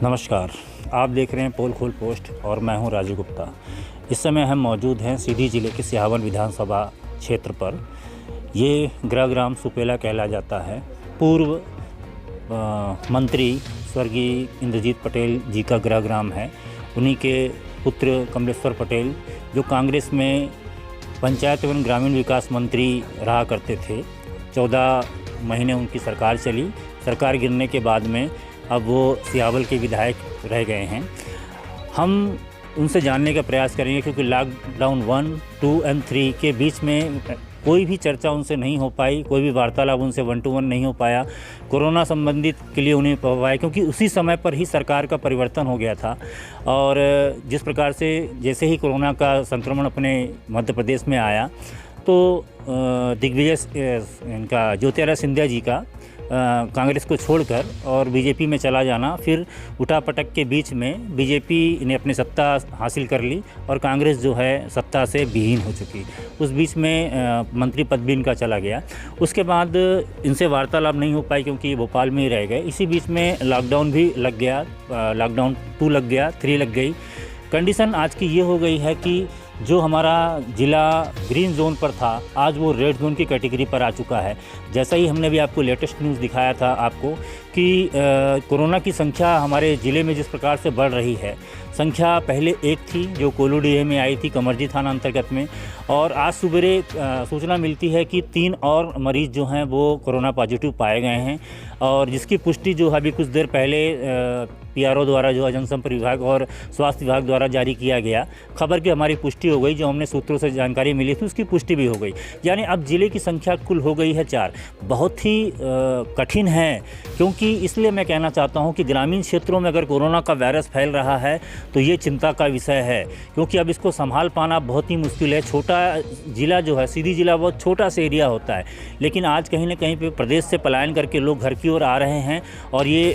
नमस्कार, आप देख रहे हैं पोल खोल पोस्ट और मैं हूं राजू गुप्ता। इस समय हम मौजूद हैं सीधी जिले के सिहावन विधानसभा क्षेत्र पर। ये गृहग्राम सुपेला कहला जाता है। पूर्व मंत्री स्वर्गीय इंद्रजीत पटेल जी का गृहग्राम है। उन्हीं के पुत्र कमलेश्वर पटेल जो कांग्रेस में पंचायत एवं ग्रामीण विकास मंत्री रहा करते थे। 14 महीने उनकी सरकार चली। सरकार गिरने के बाद में अब वो सिहावल के विधायक रह गए हैं। हम उनसे जानने का प्रयास करेंगे क्योंकि लॉकडाउन 1, 2 और 3 के बीच में कोई भी चर्चा उनसे नहीं हो पाई, कोई भी वार्तालाप उनसे 1 to 1 नहीं हो पाया। कोरोना संबंधित के लिए उन्हें पाया क्योंकि उसी समय पर ही सरकार का परिवर्तन हो गया था। और जिस प्रकार से जैसे ही कोरोना का संक्रमण अपने मध्य प्रदेश में आया तो दिग्विजय इनका ज्योतिरादित्य सिंधिया जी का कांग्रेस को छोड़कर और बीजेपी में चला जाना, फिर उठापटक के बीच में बीजेपी ने अपनी सत्ता हासिल कर ली और कांग्रेस जो है सत्ता से विहीन हो चुकी। उस बीच में मंत्री पद भी इनका चला गया। उसके बाद इनसे वार्तालाप नहीं हो पाई क्योंकि भोपाल में ही रह गए। इसी बीच में लॉकडाउन भी लग गया, लॉकडाउन 2 लग गया, 3 लग गई। कंडीशन आज की ये हो गई है कि जो हमारा ज़िला ग्रीन जोन पर था आज वो रेड जोन की कैटेगरी पर आ चुका है। जैसा ही हमने भी आपको लेटेस्ट न्यूज़ दिखाया था आपको कि कोरोना की संख्या हमारे ज़िले में जिस प्रकार से बढ़ रही है। संख्या पहले 1 थी जो कोलूडीह में आई थी, कमरजी थाना अंतर्गत में, और आज सुबेरे सूचना मिलती है कि 3 और मरीज़ जो हैं वो कोरोना पॉजिटिव पाए गए हैं। और जिसकी पुष्टि जो अभी कुछ देर पहले PRO द्वारा जो है जनसंपर्क विभाग और स्वास्थ्य विभाग द्वारा जारी किया गया खबर की हमारी पुष्टि हो गई। जो हमने सूत्रों से जानकारी मिली थी उसकी पुष्टि भी हो गई। यानी अब ज़िले की संख्या कुल हो गई है 4। बहुत ही कठिन है क्योंकि इसलिए मैं कहना चाहता हूं कि ग्रामीण क्षेत्रों में अगर कोरोना का वायरस फैल रहा है तो ये चिंता का विषय है क्योंकि अब इसको संभाल पाना बहुत ही मुश्किल है। छोटा ज़िला जो है, सीधी जिला बहुत छोटा सा एरिया होता है, लेकिन आज कहीं ना कहीं पे प्रदेश से पलायन करके लोग घर की ओर आ रहे हैं। और ये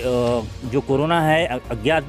जो कोरोना है, अज्ञात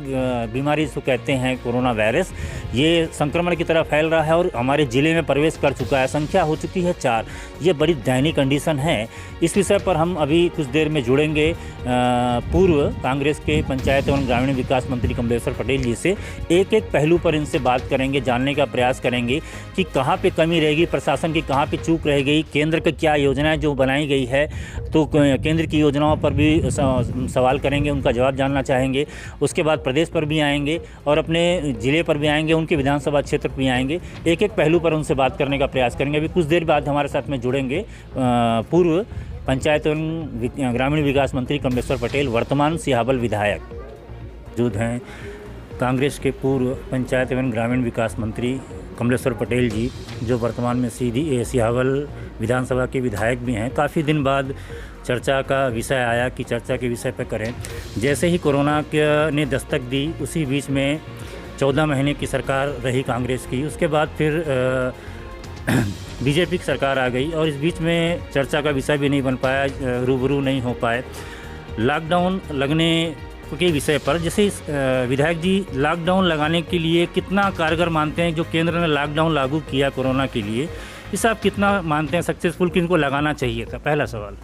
बीमारी इसको कहते हैं कोरोना वायरस, ये संक्रमण की तरह फैल रहा है और हमारे ज़िले में प्रवेश कर चुका है। संख्या हो चुकी है 4। ये बड़ी दयनीय कंडीशन है। इस विषय पर हम अभी कुछ देर में जुड़ेंगे पूर्व कांग्रेस के पंचायत एवं ग्रामीण विकास मंत्री कमलेश्वर पटेल जी से। एक एक पहलू पर इनसे बात करेंगे, जानने का प्रयास करेंगे कि कहाँ पे कमी रहेगी, प्रशासन की कहाँ पे चूक रह गई, केंद्र की क्या योजनाएं जो बनाई गई है तो केंद्र की योजनाओं पर भी सवाल करेंगे, उनका जवाब जानना चाहेंगे। उसके बाद प्रदेश पर भी आएंगे और अपने ज़िले पर भी आएंगे, उनके विधानसभा क्षेत्र पर भी आएंगे। एक एक पहलू पर उनसे बात करने का प्रयास करेंगे। अभी कुछ देर बाद हमारे साथ में जुड़ेंगे पूर्व पंचायत एवं ग्रामीण विकास मंत्री कमलेश्वर पटेल, वर्तमान सिहावल विधायक। मौजूद हैं कांग्रेस के पूर्व पंचायत एवं ग्रामीण विकास मंत्री कमलेश्वर पटेल जी जो वर्तमान में सिहावल विधानसभा के विधायक भी हैं। काफ़ी दिन बाद चर्चा का विषय आया कि चर्चा के विषय पर करें। जैसे ही कोरोना ने दस्तक दी उसी बीच में 14 महीने की सरकार रही कांग्रेस की। उसके बाद फिर बीजेपी की सरकार आ गई और इस बीच में चर्चा का विषय भी नहीं बन पाया, रूबरू नहीं हो पाए। लॉकडाउन लगने के विषय पर जैसे विधायक जी, लॉकडाउन लगाने के लिए कितना कारगर मानते हैं जो केंद्र ने लॉकडाउन लागू किया कोरोना के लिए, इस आप कितना मानते हैं सक्सेसफुल कि इनको लगाना चाहिए था? पहला सवाल।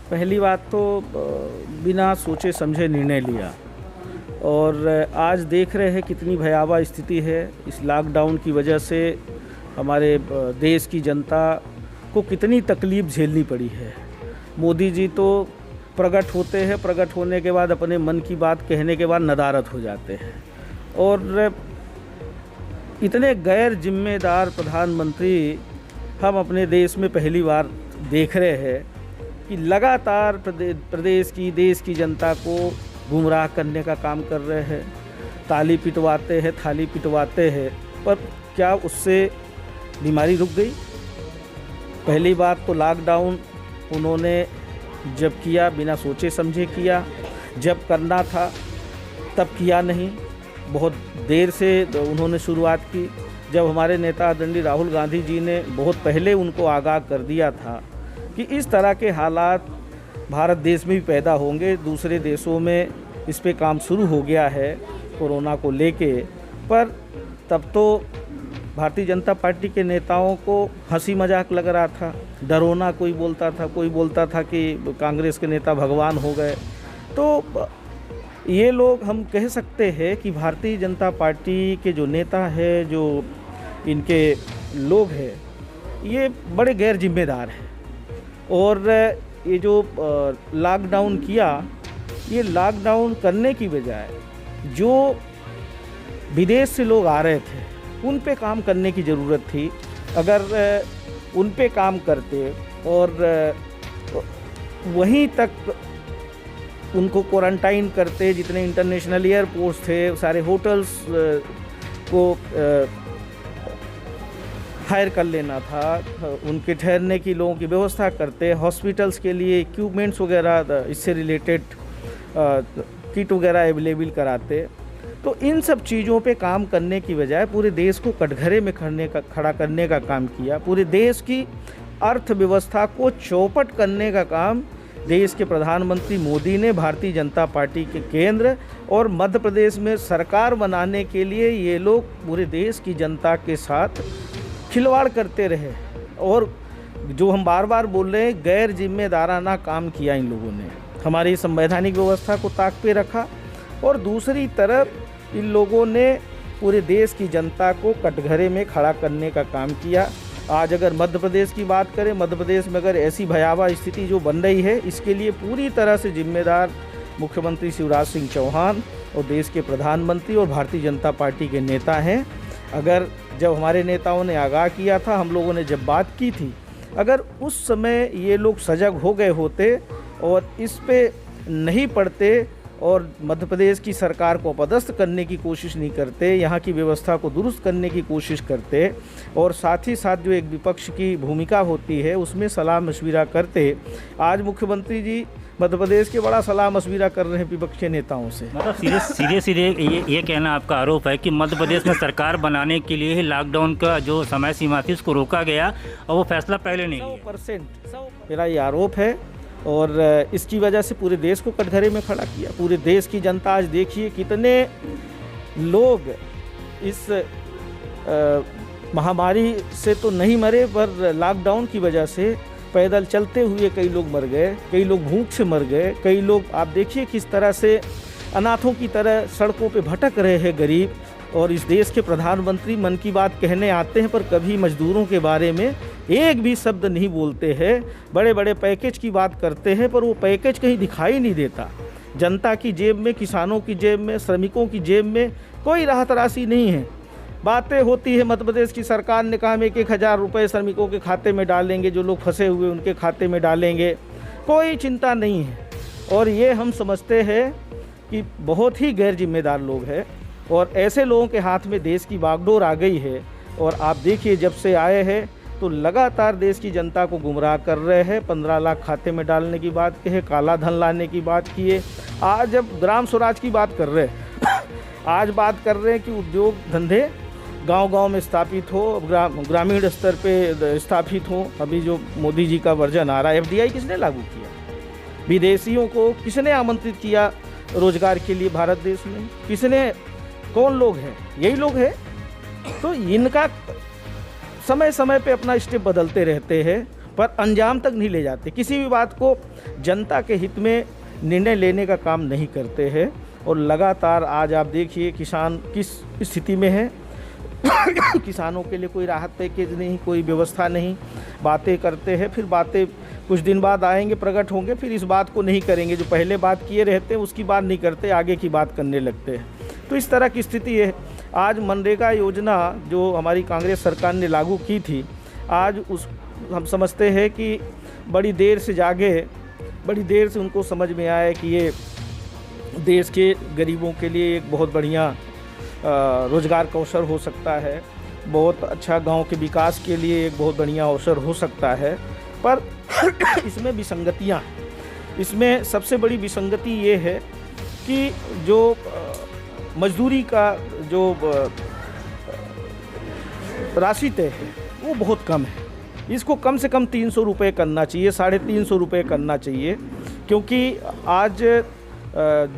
पहली बात तो बिना सोचे समझे निर्णय लिया और आज देख रहे हैं कितनी भयावह स्थिति है। इस लॉकडाउन की वजह से हमारे देश की जनता को कितनी तकलीफ़ झेलनी पड़ी है। मोदी जी तो प्रकट होते हैं, प्रकट होने के बाद अपने मन की बात कहने के बाद नदारद हो जाते हैं और इतने गैर जिम्मेदार प्रधानमंत्री हम अपने देश में पहली बार देख रहे हैं कि लगातार प्रदेश की, देश की जनता को गुमराह करने का काम कर रहे हैं। ताली पिटवाते हैं, थाली पिटवाते हैं, पर क्या उससे बीमारी रुक गई? पहली बात तो लॉकडाउन उन्होंने जब किया बिना सोचे समझे किया, जब करना था तब किया नहीं। बहुत देर से उन्होंने शुरुआत की। जब हमारे नेता आदरणीय राहुल गांधी जी ने बहुत पहले उनको आगाह कर दिया था कि इस तरह के हालात भारत देश में भी पैदा होंगे, दूसरे देशों में इस पे काम शुरू हो गया है कोरोना को लेके, पर तब तो भारतीय जनता पार्टी के नेताओं को हंसी मजाक लग रहा था, डरोना कोई बोलता था कि कांग्रेस के नेता भगवान हो गए। तो ये लोग हम कह सकते हैं कि भारतीय जनता पार्टी के जो नेता है, जो इनके लोग हैं, ये बड़े गैर जिम्मेदार हैं। और ये जो लॉकडाउन किया, ये लॉकडाउन करने की बजाय जो विदेश से लोग आ रहे थे उन पे काम करने की ज़रूरत थी। अगर उन पे काम करते और वहीं तक उनको क्वारंटाइन करते, जितने इंटरनेशनल एयरपोर्ट्स थे, सारे होटल्स को हायर कर लेना था, उनके ठहरने की लोगों की व्यवस्था करते, हॉस्पिटल्स के लिए इक्विपमेंट्स वगैरह, इससे रिलेटेड किट वगैरह अवेलेबल कराते, तो इन सब चीज़ों पे काम करने की बजाय पूरे देश को कटघरे में खड़ा करने का काम किया। पूरे देश की अर्थव्यवस्था को चौपट करने का काम देश के प्रधानमंत्री मोदी ने, भारतीय जनता पार्टी के केंद्र और मध्य प्रदेश में सरकार बनाने के लिए ये लोग पूरे देश की जनता के साथ खिलवाड़ करते रहे। और जो हम बार बार बोल रहे हैं, गैर जिम्मेदाराना काम किया इन लोगों ने, हमारी संवैधानिक व्यवस्था को ताक पे रखा। और दूसरी तरफ इन लोगों ने पूरे देश की जनता को कटघरे में खड़ा करने का काम किया। आज अगर मध्य प्रदेश की बात करें, मध्य प्रदेश में अगर ऐसी भयावह स्थिति जो बन रही है, इसके लिए पूरी तरह से जिम्मेदार मुख्यमंत्री शिवराज सिंह चौहान और देश के प्रधानमंत्री और भारतीय जनता पार्टी के नेता हैं। अगर जब हमारे नेताओं ने आगाह किया था, हम लोगों ने जब बात की थी, अगर उस समय ये लोग सजग हो गए होते और इस पे नहीं पड़ते और मध्य प्रदेश की सरकार को अपदस्थ करने की कोशिश नहीं करते, यहाँ की व्यवस्था को दुरुस्त करने की कोशिश करते और साथ ही साथ जो एक विपक्ष की भूमिका होती है उसमें सलाह मशविरा करते, आज मुख्यमंत्री जी मध्य प्रदेश के बड़ा सलाह मशविरा कर रहे हैं विपक्षी नेताओं से। मतलब सीधे ये कहना आपका आरोप है कि मध्य प्रदेश में सरकार बनाने के लिए ही लॉकडाउन का जो समय सीमा थी उसको रोका गया और वो फैसला पहले नहीं लिया। 100% मेरा ये आरोप है और इसकी वजह से पूरे देश को कटघरे में खड़ा किया। पूरे देश की जनता आज देखिए कितने लोग इस महामारी से तो नहीं मरे, पर लॉकडाउन की वजह से पैदल चलते हुए कई लोग मर गए, कई लोग भूख से मर गए, कई लोग आप देखिए किस तरह से अनाथों की तरह सड़कों पे भटक रहे हैं गरीब। और इस देश के प्रधानमंत्री मन की बात कहने आते हैं पर कभी मजदूरों के बारे में एक भी शब्द नहीं बोलते हैं। बड़े बड़े पैकेज की बात करते हैं पर वो पैकेज कहीं दिखाई नहीं देता। जनता की जेब में, किसानों की जेब में, श्रमिकों की जेब में कोई राहत राशि नहीं है। बातें होती है, मध्य प्रदेश की सरकार ने कहा हम 1,000 रुपये श्रमिकों के खाते में डालेंगे, जो लोग फंसे हुए उनके खाते में डालेंगे, कोई चिंता नहीं है। और ये हम समझते हैं कि बहुत ही गैर जिम्मेदार लोग हैं और ऐसे लोगों के हाथ में देश की बागडोर आ गई है। और आप देखिए जब से आए हैं तो लगातार देश की जनता को गुमराह कर रहे हैं। 15 लाख खाते में डालने की बात कहे, काला धन लाने की बात किए, आज जब ग्राम स्वराज की बात कर रहे हैं आज बात कर रहे हैं कि उद्योग धंधे गांव-गांव में स्थापित हो, ग्रामीण स्तर पे स्थापित हो। अभी जो मोदी जी का वर्जन आ रहा है, FDI किसने लागू किया? विदेशियों को किसने आमंत्रित किया रोजगार के लिए भारत देश में? किसने, कौन लोग हैं? यही लोग हैं। तो इनका समय समय पे अपना स्टेप बदलते रहते हैं पर अंजाम तक नहीं ले जाते। किसी भी बात को जनता के हित में निर्णय लेने का काम नहीं करते हैं। और लगातार आज आप देखिए किसान किस स्थिति में है किसानों के लिए कोई राहत पैकेज नहीं, कोई व्यवस्था नहीं। बातें करते हैं, फिर बातें कुछ दिन बाद आएंगे, प्रकट होंगे, फिर इस बात को नहीं करेंगे। जो पहले बात किए रहते हैं उसकी बात नहीं करते, आगे की बात करने लगते हैं। तो इस तरह की स्थिति है। आज मनरेगा योजना जो हमारी कांग्रेस सरकार ने लागू की थी, आज उस हम समझते हैं कि बड़ी देर से जागे, बड़ी देर से उनको समझ में आया कि ये देश के गरीबों के लिए एक बहुत बढ़िया रोज़गार का अवसर हो सकता है, बहुत अच्छा गांव के विकास के लिए एक बहुत बढ़िया अवसर हो सकता है। पर इसमें विसंगतियां, इसमें सबसे बड़ी विसंगति ये है कि जो मजदूरी का जो राशि तय है वो बहुत कम है। इसको कम से कम 300 रुपये करना चाहिए, 350 रुपये करना चाहिए। क्योंकि आज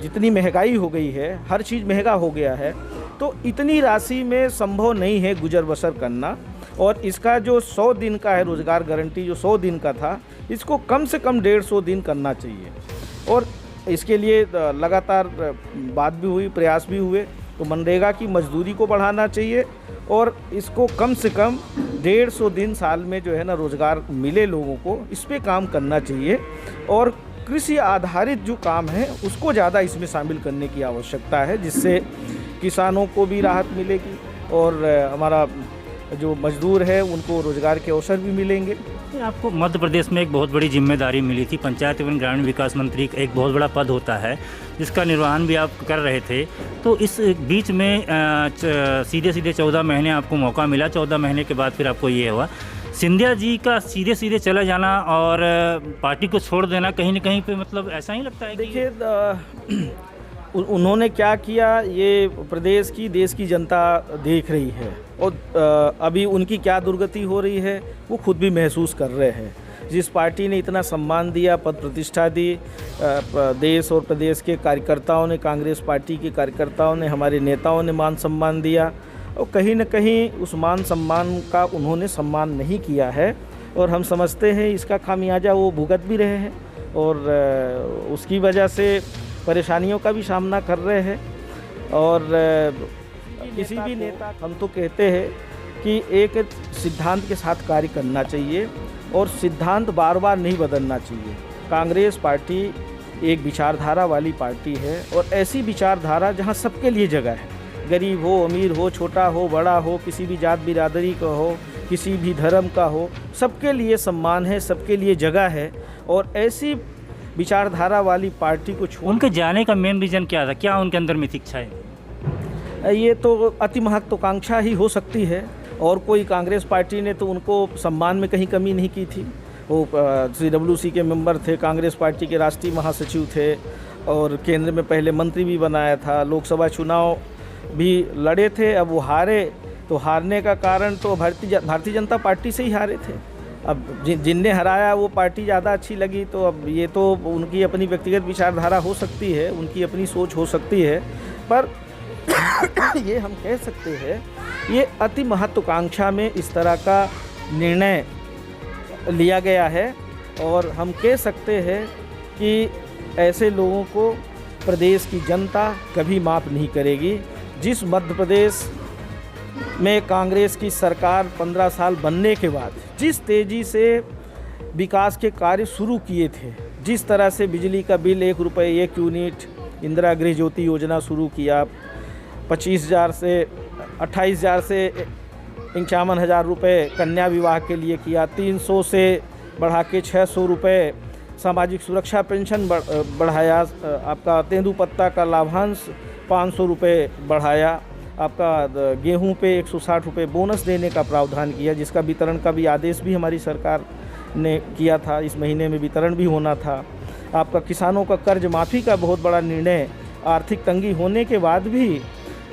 जितनी महंगाई हो गई है, हर चीज़ महंगा हो गया है, तो इतनी राशि में संभव नहीं है गुजर बसर करना। और इसका जो 100 दिन का है रोज़गार गारंटी, जो 100 दिन का था, इसको कम से कम 150 दिन करना चाहिए। और इसके लिए लगातार बात भी हुई, प्रयास भी हुए। तो मनरेगा की मजदूरी को बढ़ाना चाहिए और इसको कम से कम 150 दिन साल में जो है ना रोज़गार मिले लोगों को, इस पे काम करना चाहिए। और कृषि आधारित जो काम है उसको ज़्यादा इसमें शामिल करने की आवश्यकता है, जिससे किसानों को भी राहत मिलेगी और हमारा जो मजदूर है उनको रोज़गार के अवसर भी मिलेंगे। आपको मध्य प्रदेश में एक बहुत बड़ी जिम्मेदारी मिली थी, पंचायत एवं ग्रामीण विकास मंत्री का एक बहुत बड़ा पद होता है जिसका निर्वहन भी आप कर रहे थे। तो इस बीच में सीधे 14 महीने आपको मौका मिला, 14 महीने के बाद फिर आपको ये हुआ। सिंधिया जी का सीधे चला जाना और पार्टी को छोड़ देना कहीं ना कहीं पे मतलब ऐसा ही लगता है। देखिए उन्होंने क्या किया ये प्रदेश की, देश की जनता देख रही है और अभी उनकी क्या दुर्गति हो रही है वो खुद भी महसूस कर रहे हैं। जिस पार्टी ने इतना सम्मान दिया, पद प्रतिष्ठा दी, देश और प्रदेश के कार्यकर्ताओं ने, कांग्रेस पार्टी के कार्यकर्ताओं ने, हमारे नेताओं ने मान सम्मान दिया और कहीं न कहीं उस मान सम्मान का उन्होंने सम्मान नहीं किया है और हम समझते हैं इसका खामियाजा वो भुगत भी रहे हैं और उसकी वजह से परेशानियों का भी सामना कर रहे हैं। और किसी भी नेता, हम तो कहते हैं कि एक सिद्धांत के साथ कार्य करना चाहिए और सिद्धांत बार बार नहीं बदलना चाहिए। कांग्रेस पार्टी एक विचारधारा वाली पार्टी है और ऐसी विचारधारा जहां सबके लिए जगह है, गरीब हो, अमीर हो, छोटा हो, बड़ा हो, किसी भी जात बिरादरी का हो, किसी भी धर्म का हो, सबके लिए सम्मान है, सबके लिए जगह है। और ऐसी विचारधारा वाली पार्टी को छोड़ उनके जाने का मेन रीज़न क्या था? क्या उनके अंदर में इच्छा है? ये तो अति महत्वाकांक्षा ही हो सकती है और कोई कांग्रेस पार्टी ने तो उनको सम्मान में कहीं कमी नहीं की थी। वो CWC के मेंबर थे, कांग्रेस पार्टी के राष्ट्रीय महासचिव थे और केंद्र में पहले मंत्री भी बनाया था, लोकसभा चुनाव भी लड़े थे। अब वो हारे, तो हारने का कारण तो भारतीय जनता पार्टी से ही हारे थे। अब जिनने हराया वो पार्टी ज़्यादा अच्छी लगी, तो अब ये तो उनकी अपनी व्यक्तिगत विचारधारा हो सकती है, उनकी अपनी सोच हो सकती है, पर ये हम कह सकते हैं ये अति महत्वाकांक्षा में इस तरह का निर्णय लिया गया है। और हम कह सकते हैं कि ऐसे लोगों को प्रदेश की जनता कभी माफ़ नहीं करेगी। जिस मध्य प्रदेश में कांग्रेस की सरकार 15 साल बनने के बाद जिस तेज़ी से विकास के कार्य शुरू किए थे, जिस तरह से बिजली का बिल 1 रुपये 1 यूनिट, इंदिरा गृह ज्योति योजना शुरू किया, 25,000 से 28,000 से 51,000 रुपये कन्या विवाह के लिए किया, 300 से बढ़ा के 600 रुपये सामाजिक सुरक्षा पेंशन बढ़ाया, आपका तेंदुपत्ता का लाभांश 500 रुपये बढ़ाया, आपका गेहूं पे 160 रुपये बोनस देने का प्रावधान किया, जिसका वितरण का भी आदेश भी हमारी सरकार ने किया था। इस महीने में वितरण भी होना था। आपका किसानों का कर्ज माफ़ी का बहुत बड़ा निर्णय, आर्थिक तंगी होने के बाद भी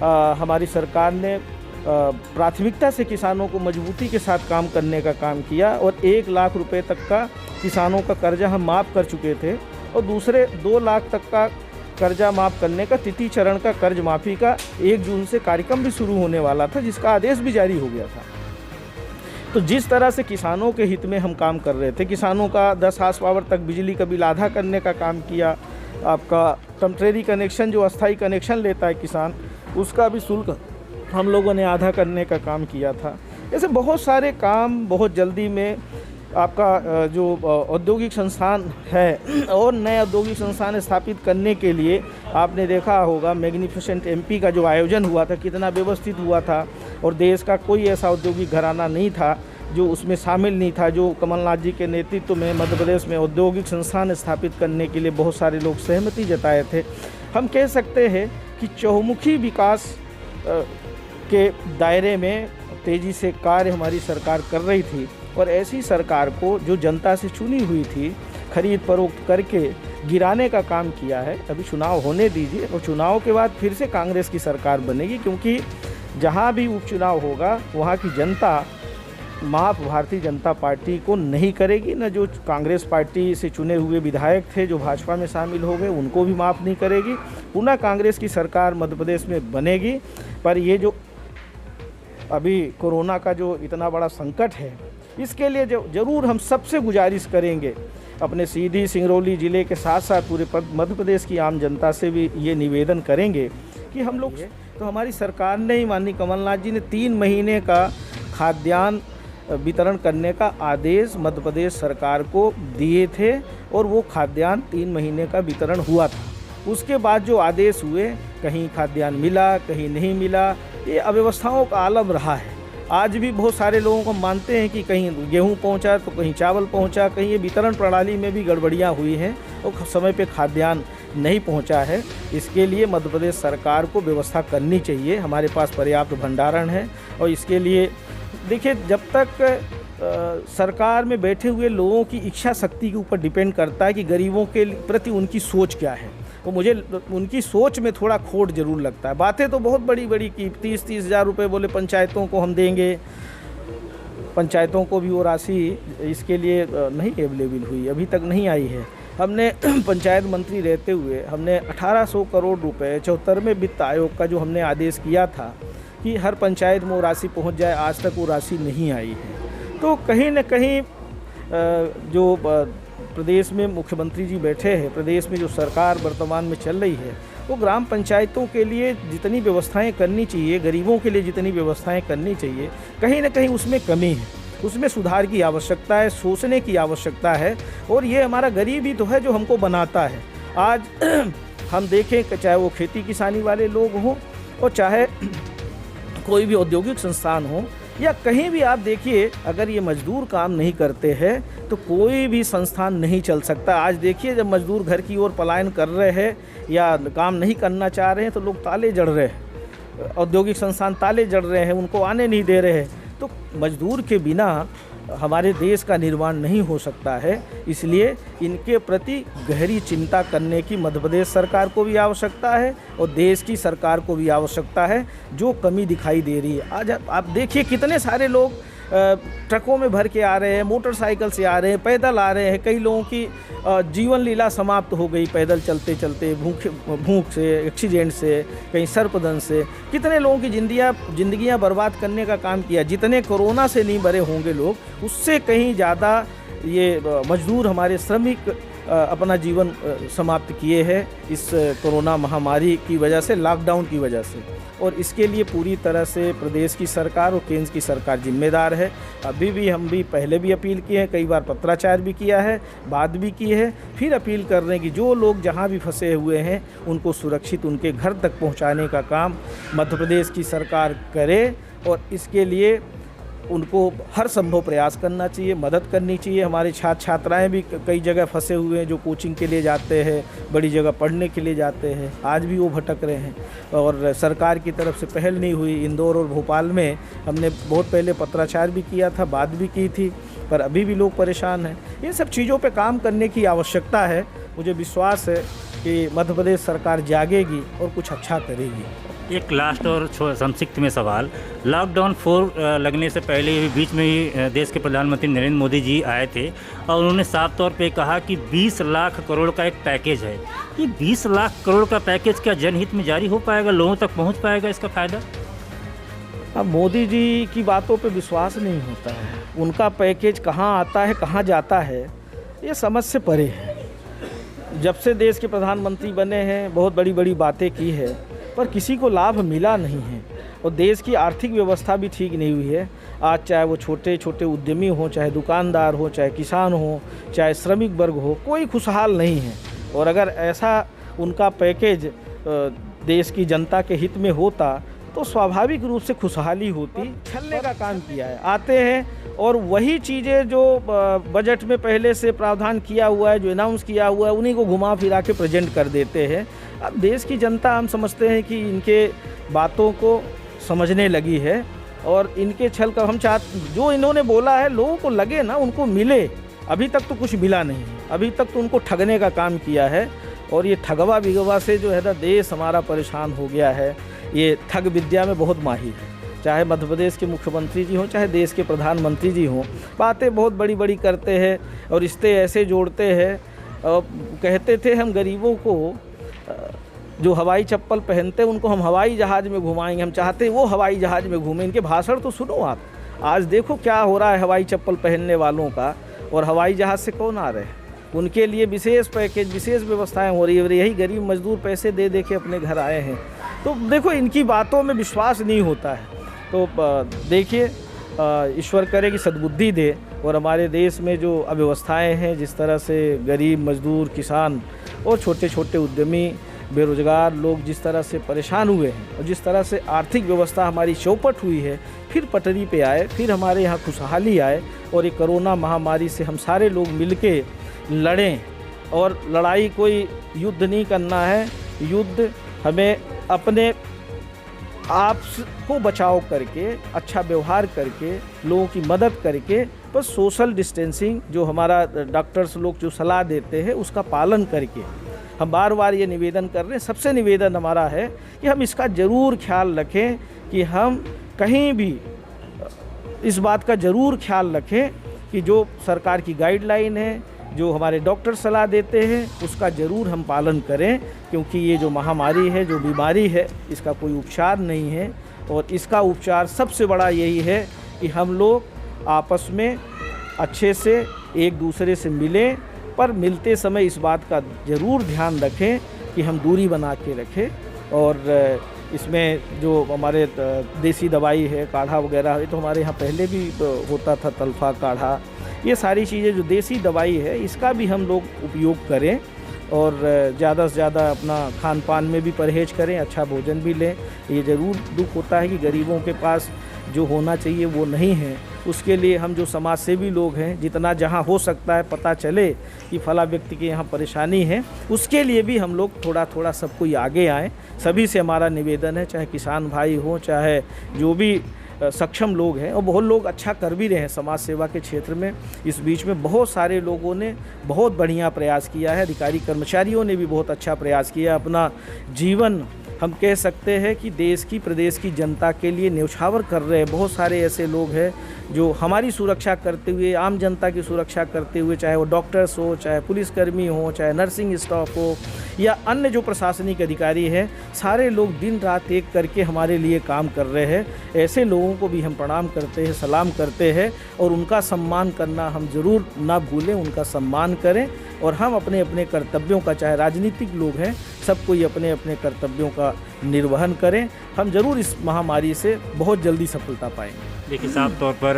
हमारी सरकार ने प्राथमिकता से किसानों को मजबूती के साथ काम करने का काम किया और 1 लाख रुपए तक का किसानों का कर्जा हम माफ़ कर चुके थे और दूसरे 2 लाख तक का कर्जा माफ़ करने का तृतीय चरण का कर्ज माफ़ी का 1 जून से कार्यक्रम भी शुरू होने वाला था, जिसका आदेश भी जारी हो गया था। तो जिस तरह से किसानों के हित में हम काम कर रहे थे, किसानों का 10 हार्स पावर तक बिजली का बिल आधा करने का काम किया, आपका टेम्परेरी कनेक्शन जो अस्थायी कनेक्शन लेता है किसान, उसका भी शुल्क हम लोगों ने आधा करने का काम किया था। ऐसे बहुत सारे काम बहुत जल्दी में आपका जो औद्योगिक संस्थान है और नए औद्योगिक संस्थान स्थापित करने के लिए आपने देखा होगा मैग्निफिसेंट MP का जो आयोजन हुआ था कितना व्यवस्थित हुआ था और देश का कोई ऐसा औद्योगिक घराना नहीं था जो उसमें शामिल नहीं था, जो कमलनाथ जी के नेतृत्व में मध्य प्रदेश में औद्योगिक संस्थान स्थापित करने के लिए बहुत सारे लोग सहमति जताए थे। हम कह सकते हैं कि चहुमुखी विकास के दायरे में तेज़ी से कार्य हमारी सरकार कर रही थी और ऐसी सरकार को जो जनता से चुनी हुई थी खरीद फरोख्त करके गिराने का काम किया है। अभी चुनाव होने दीजिए और चुनाव के बाद फिर से कांग्रेस की सरकार बनेगी, क्योंकि जहां भी उपचुनाव होगा वहां की जनता माफ़ भारतीय जनता पार्टी को नहीं करेगी, न जो कांग्रेस पार्टी से चुने हुए विधायक थे जो भाजपा में शामिल हो गए उनको भी माफ़ नहीं करेगी। पुनः कांग्रेस की सरकार मध्य प्रदेश में बनेगी। पर ये जो अभी कोरोना का जो इतना बड़ा संकट है, इसके लिए जो ज़रूर हम सबसे गुजारिश करेंगे अपने सीधी सिंगरौली ज़िले के साथ साथ पूरे मध्य प्रदेश की आम जनता से भी ये निवेदन करेंगे कि हम लोग तो हमारी सरकार ने ही, माननीय कमलनाथ जी ने 3 महीने का खाद्यान्न वितरण करने का आदेश मध्य प्रदेश सरकार को दिए थे और वो खाद्यान्न 3 महीने का वितरण हुआ था। उसके बाद जो आदेश हुए, कहीं खाद्यान्न मिला, कहीं नहीं मिला, ये अव्यवस्थाओं का आलम रहा है। आज भी बहुत सारे लोगों को मानते हैं कि कहीं गेहूं पहुंचा तो कहीं चावल पहुंचा, कहीं ये वितरण प्रणाली में भी गड़बड़ियां हुई हैं और समय पे खाद्यान्न नहीं पहुंचा है। इसके लिए मध्य प्रदेश सरकार को व्यवस्था करनी चाहिए। हमारे पास पर्याप्त भंडारण है और इसके लिए देखिए, जब तक सरकार में बैठे हुए लोगों की इच्छा शक्ति के ऊपर डिपेंड करता है कि गरीबों के प्रति उनकी सोच क्या है। तो मुझे उनकी सोच में थोड़ा खोट ज़रूर लगता है। बातें तो बहुत बड़ी बड़ी की 30-30 हज़ार रुपये बोले पंचायतों को हम देंगे, पंचायतों को भी वो राशि इसके लिए नहीं अवेलेबल हुई, अभी तक नहीं आई है। हमने पंचायत मंत्री रहते हुए हमने 1800 करोड़ रुपए 74वें वित्त आयोग का जो हमने आदेश किया था कि हर पंचायत में वो राशि पहुँच जाए, आज तक वो राशि नहीं आई है। तो कहीं न कहीं जो प्रदेश में मुख्यमंत्री जी बैठे हैं, प्रदेश में जो सरकार वर्तमान में चल रही है, वो ग्राम पंचायतों के लिए जितनी व्यवस्थाएं करनी चाहिए, गरीबों के लिए जितनी व्यवस्थाएं करनी चाहिए, कहीं ना कहीं उसमें कमी है, उसमें सुधार की आवश्यकता है, सोचने की आवश्यकता है। और ये हमारा गरीब ही तो है जो हमको बनाता है। आज हम देखें कि चाहे वो खेती किसानी वाले लोग हों और चाहे कोई भी औद्योगिक संस्थान हो या कहीं भी आप देखिए, अगर ये मजदूर काम नहीं करते हैं तो कोई भी संस्थान नहीं चल सकता। आज देखिए, जब मजदूर घर की ओर पलायन कर रहे हैं या काम नहीं करना चाह रहे हैं तो लोग ताले जड़ रहे हैं, औद्योगिक संस्थान ताले जड़ रहे हैं, उनको आने नहीं दे रहे हैं। तो मजदूर के बिना हमारे देश का निर्माण नहीं हो सकता है। इसलिए इनके प्रति गहरी चिंता करने की मध्य प्रदेश सरकार को भी आवश्यकता है और देश की सरकार को भी आवश्यकता है। जो कमी दिखाई दे रही है, आज आप देखिए कितने सारे लोग ट्रकों में भर के आ रहे हैं, मोटरसाइकिल से आ रहे हैं, पैदल आ रहे हैं। कई लोगों की जीवन लीला समाप्त हो गई पैदल चलते चलते, भूख से, एक्सीडेंट से, कहीं सर्पदंश से। कितने लोगों की जिंदगियां बर्बाद करने का काम किया। जितने कोरोना से नहीं मरे होंगे लोग, उससे कहीं ज़्यादा ये मजदूर हमारे श्रमिक अपना जीवन समाप्त किए हैं इस कोरोना महामारी की वजह से, लॉकडाउन की वजह से। और इसके लिए पूरी तरह से प्रदेश की सरकार और केंद्र की सरकार जिम्मेदार है। अभी भी हम भी पहले भी अपील किए हैं, कई बार पत्राचार भी किया है, बात भी की है, फिर अपील कर रहे हैं कि जो लोग जहां भी फंसे हुए हैं उनको सुरक्षित उनके घर तक पहुंचाने का काम मध्य प्रदेश की सरकार करे। और इसके लिए उनको हर संभव प्रयास करना चाहिए, मदद करनी चाहिए। हमारे छात्र छात्राएं भी कई जगह फंसे हुए हैं, जो कोचिंग के लिए जाते हैं, बड़ी जगह पढ़ने के लिए जाते हैं, आज भी वो भटक रहे हैं और सरकार की तरफ से पहल नहीं हुई। इंदौर और भोपाल में हमने बहुत पहले पत्राचार भी किया था, बात भी की थी, पर अभी भी लोग परेशान हैं। इन सब चीज़ों पर काम करने की आवश्यकता है। मुझे विश्वास है कि मध्य प्रदेश सरकार जागेगी और कुछ अच्छा करेगी। एक लास्ट और संक्षिप्त में सवाल, लॉकडाउन 4 लगने से पहले बीच में ही देश के प्रधानमंत्री नरेंद्र मोदी जी आए थे और उन्होंने साफ तौर पे कहा कि 20 लाख करोड़ का एक पैकेज है। ये 20 लाख करोड़ का पैकेज क्या जनहित में जारी हो पाएगा, लोगों तक पहुंच पाएगा, इसका फ़ायदा? अब मोदी जी की बातों पे विश्वास नहीं होता है। उनका पैकेज कहाँ आता है, कहाँ जाता है, ये समझ से परे है। जब से देश के प्रधानमंत्री बने हैं बहुत बड़ी बड़ी बातें की है, पर किसी को लाभ मिला नहीं है और देश की आर्थिक व्यवस्था भी ठीक नहीं हुई है। आज चाहे वो छोटे छोटे उद्यमी हों, चाहे दुकानदार हो, चाहे किसान हो, चाहे श्रमिक वर्ग हो, कोई खुशहाल नहीं है। और अगर ऐसा उनका पैकेज देश की जनता के हित में होता तो स्वाभाविक रूप से खुशहाली होती। छलने का काम किया है, आते हैं और वही चीज़ें जो बजट में पहले से प्रावधान किया हुआ है, जो अनाउंस किया हुआ है, उन्हीं को घुमा फिरा के प्रेजेंट कर देते हैं। अब देश की जनता, हम समझते हैं कि इनके बातों को समझने लगी है और इनके छल का हम जो इन्होंने बोला है लोगों को लगे ना, उनको मिले। अभी तक तो कुछ मिला नहीं, अभी तक तो उनको ठगने का काम किया है और ये ठगवा बिगवा से जो है ना देश हमारा परेशान हो गया है। ये ठग विद्या में बहुत माहिर है, चाहे मध्य प्रदेश के मुख्यमंत्री जी हों, चाहे देश के प्रधानमंत्री जी हों। बातें बहुत बड़ी बड़ी करते हैं और रिश्ते ऐसे जोड़ते हैं। कहते थे हम गरीबों को जो हवाई चप्पल पहनते हैं उनको हम हवाई जहाज़ में घुमाएंगे, हम चाहते हैं वो हवाई जहाज़ में घूमें। इनके भाषण तो सुनो आप, आज देखो क्या हो रहा है हवाई चप्पल पहनने वालों का, और हवाई जहाज़ से कौन आ रहे हैं? उनके लिए विशेष पैकेज, विशेष व्यवस्थाएं हो रही है। और यही गरीब मजदूर पैसे दे दे के अपने घर आए हैं। तो देखो, इनकी बातों में विश्वास नहीं होता है। तो देखिए, ईश्वर करे कि सद्बुद्धि दे। और हमारे देश में जो अव्यवस्थाएं हैं, जिस तरह से गरीब मजदूर, किसान और छोटे छोटे उद्यमी, बेरोजगार लोग जिस तरह से परेशान हुए हैं, और जिस तरह से आर्थिक व्यवस्था हमारी चौपट हुई है, फिर पटरी पे आए, फिर हमारे यहाँ खुशहाली आए और एक कोरोना महामारी से हम सारे लोग मिलके लड़ें। और लड़ाई कोई युद्ध नहीं करना है, युद्ध हमें अपने आप को बचाव करके, अच्छा व्यवहार करके, लोगों की मदद करके, बस सोशल डिस्टेंसिंग जो हमारा डॉक्टर्स लोग जो सलाह देते हैं उसका पालन करके हम बार बार ये निवेदन कर रहे हैं। सबसे निवेदन हमारा है कि हम इसका ज़रूर ख्याल रखें कि हम कहीं भी इस बात का ज़रूर ख्याल रखें कि जो सरकार की गाइडलाइन है, जो हमारे डॉक्टर सलाह देते हैं, उसका ज़रूर हम पालन करें। क्योंकि ये जो महामारी है, जो बीमारी है, इसका कोई उपचार नहीं है। और इसका उपचार सबसे बड़ा यही है कि हम लोग आपस में अच्छे से एक दूसरे से मिलें, पर मिलते समय इस बात का ज़रूर ध्यान रखें कि हम दूरी बना के रखें। और इसमें जो हमारे देसी दवाई है, काढ़ा वगैरह है, तो हमारे यहाँ पहले भी होता था तल्फा काढ़ा, ये सारी चीज़ें जो देसी दवाई है, इसका भी हम लोग उपयोग करें। और ज़्यादा से ज़्यादा अपना खान पान में भी परहेज़ करें, अच्छा भोजन भी लें। ये ज़रूर दुख होता है कि गरीबों के पास जो होना चाहिए वो नहीं है। उसके लिए हम जो समाज सेवी लोग हैं, जितना जहाँ हो सकता है पता चले कि फला व्यक्ति के यहाँ परेशानी है, उसके लिए भी हम लोग थोड़ा थोड़ा सब कोई आगे आएँ। सभी से हमारा निवेदन है, चाहे किसान भाई हो, चाहे जो भी सक्षम लोग हैं, और बहुत लोग अच्छा कर भी रहे हैं समाज सेवा के क्षेत्र में। इस बीच में बहुत सारे लोगों ने बहुत बढ़िया प्रयास किया है, अधिकारी कर्मचारियों ने भी बहुत अच्छा प्रयास किया। अपना जीवन हम कह सकते हैं कि देश की, प्रदेश की जनता के लिए न्यौछावर कर रहे हैं। बहुत सारे ऐसे लोग हैं जो हमारी सुरक्षा करते हुए, आम जनता की सुरक्षा करते हुए, चाहे वो डॉक्टर्स हो, चाहे पुलिसकर्मी हो, चाहे नर्सिंग स्टाफ हो, या अन्य जो प्रशासनिक अधिकारी हैं, सारे लोग दिन रात एक करके हमारे लिए काम कर रहे हैं। ऐसे लोगों को भी हम प्रणाम करते हैं, सलाम करते हैं, और उनका सम्मान करना हम ज़रूर ना भूलें, उनका सम्मान करें। और हम अपने अपने कर्तव्यों का, चाहे राजनीतिक लोग हैं, सब कोई अपने अपने कर्तव्यों का निर्वहन करें। हम ज़रूर इस महामारी से बहुत जल्दी सफलता पाएंगे। देखिए, साफ तौर पर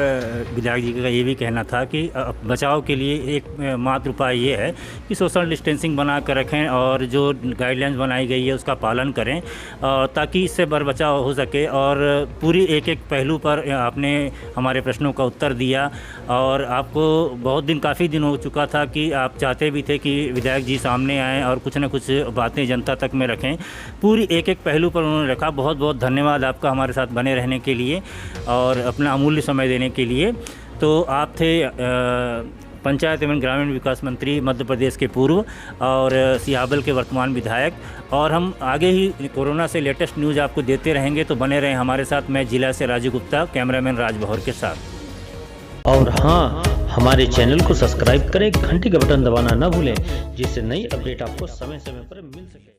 विधायक जी का ये भी कहना था कि बचाव के लिए एक मात्र उपाय ये है कि सोशल डिस्टेंसिंग बना कर रखें और जो गाइडलाइंस बनाई गई है उसका पालन करें, ताकि इससे बचाव हो सके। और पूरी एक एक पहलू पर आपने हमारे प्रश्नों का उत्तर दिया। और आपको बहुत दिन, काफ़ी दिन हो चुका था कि आप चाहते भी थे कि विधायक जी सामने आएँ और कुछ न कुछ बातें जनता तक में रखें। पूरी एक एक पहलू पर उन्होंने रखा। बहुत बहुत धन्यवाद आपका हमारे साथ बने रहने के लिए और अपना अमूल्य समय देने के लिए। तो आप थे पंचायत एवं ग्रामीण विकास मंत्री मध्य प्रदेश के पूर्व और सिहाबल के वर्तमान विधायक। और हम आगे ही कोरोना से लेटेस्ट न्यूज़ आपको देते रहेंगे, तो बने रहें हमारे साथ। मैं जिला से राजू गुप्ता, कैमरामैन राज बहौर के साथ। और हाँ, हमारे चैनल को सब्सक्राइब करें, घंटी का बटन दबाना ना भूलें, जिससे नई अपडेट आपको समय समय पर मिल सके।